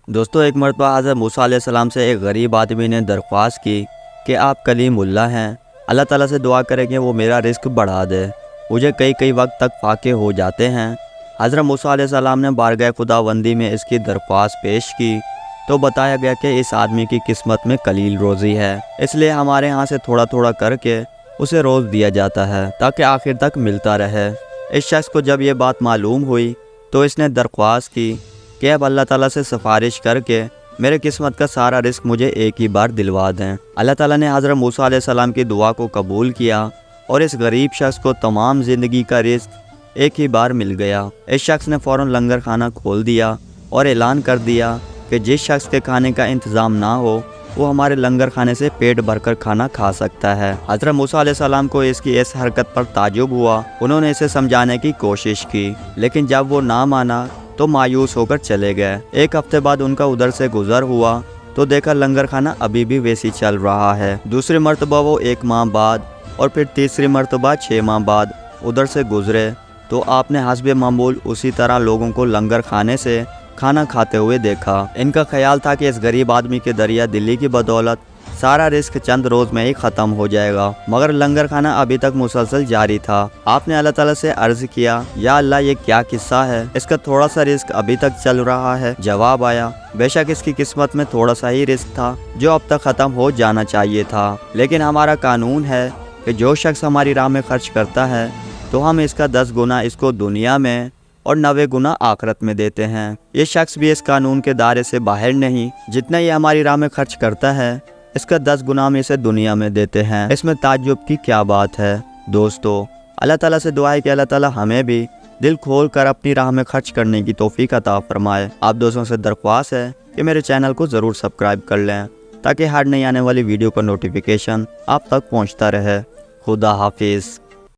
دوستو ایک مرتبہ حضرت موسیٰ علیہ السلام سے ایک غریب آدمی نے درخواست کی کہ آپ کلیم اللہ ہیں، اللہ تعالیٰ سے دعا کریں کہ وہ میرا رزق بڑھا دے، مجھے کئی وقت تک فاقے ہو جاتے ہیں۔ حضرت موسیٰ علیہ السلام نے بارگاہ خداوندی میں اس کی درخواست پیش کی تو بتایا گیا کہ اس آدمی کی قسمت میں قلیل روزی ہے، اس لیے ہمارے ہاں سے تھوڑا تھوڑا کر کے اسے روز دیا جاتا ہے تاکہ آخر تک ملتا رہے۔ اس شخص کو جب یہ بات معلوم ہوئی تو اس نے درخواست کی کہ اب اللہ تعالیٰ سے سفارش کر کے میرے قسمت کا سارا رزق مجھے ایک ہی بار دلوا دیں۔ اللہ تعالیٰ نے حضرت موسیٰ علیہ السلام کی دعا کو قبول کیا اور اس غریب شخص کو تمام زندگی کا رزق ایک ہی بار مل گیا۔ اس شخص نے فوراً لنگر خانہ کھول دیا اور اعلان کر دیا کہ جس شخص کے کھانے کا انتظام نہ ہو وہ ہمارے لنگر خانے سے پیٹ بھر کر کھانا کھا سکتا ہے۔ حضرت موسیٰ علیہ السلام کو اس کی اس حرکت پر تعجب ہوا۔ انہوں نے اسے سمجھانے کی کوشش کی لیکن جب وہ نہ مانا تو مایوس ہو کر چلے گئے۔ ایک ہفتے بعد ان کا ادھر سے گزر ہوا تو دیکھا لنگر خانہ ابھی بھی ویسی چل رہا ہے۔ دوسری مرتبہ وہ 1 ماہ بعد اور پھر تیسری مرتبہ 6 ماہ بعد ادھر سے گزرے تو آپ نے حسب معمول اسی طرح لوگوں کو لنگر خانے سے کھانا کھاتے ہوئے دیکھا۔ ان کا خیال تھا کہ اس غریب آدمی کے دریا دلی کی بدولت سارا رزق چند روز میں ہی ختم ہو جائے گا، مگر لنگر خانہ ابھی تک مسلسل جاری تھا۔ آپ نے اللہ تعالیٰ سے عرض کیا، یا اللہ یہ کیا قصہ ہے، اس کا تھوڑا سا رزق ابھی تک چل رہا ہے۔ جواب آیا، بے شک اس کی قسمت میں تھوڑا سا ہی رزق تھا جو اب تک ختم ہو جانا چاہیے تھا، لیکن ہمارا قانون ہے کہ جو شخص ہماری راہ میں خرچ کرتا ہے تو ہم اس کا 10 گنا اس کو دنیا میں اور 90 گنا آخرت میں دیتے ہیں۔ یہ شخص بھی اس قانون کے دائرے سے باہر نہیں، جتنا یہ ہماری راہ میں خرچ کرتا ہے اس کا 10 گنا ہم اسے دنیا میں دیتے ہیں۔ اس میں تعجب کی کیا بات ہے؟ دوستو اللہ تعالیٰ سے دعا ہے کہ اللہ تعالیٰ ہمیں بھی دل کھول کر اپنی راہ میں خرچ کرنے کی توفیق عطا فرمائے۔ آپ دوستوں سے درخواست ہے کہ میرے چینل کو ضرور سبسکرائب کر لیں تاکہ ہر نئی آنے والی ویڈیو کا نوٹیفیکیشن آپ تک پہنچتا رہے۔ خدا حافظ۔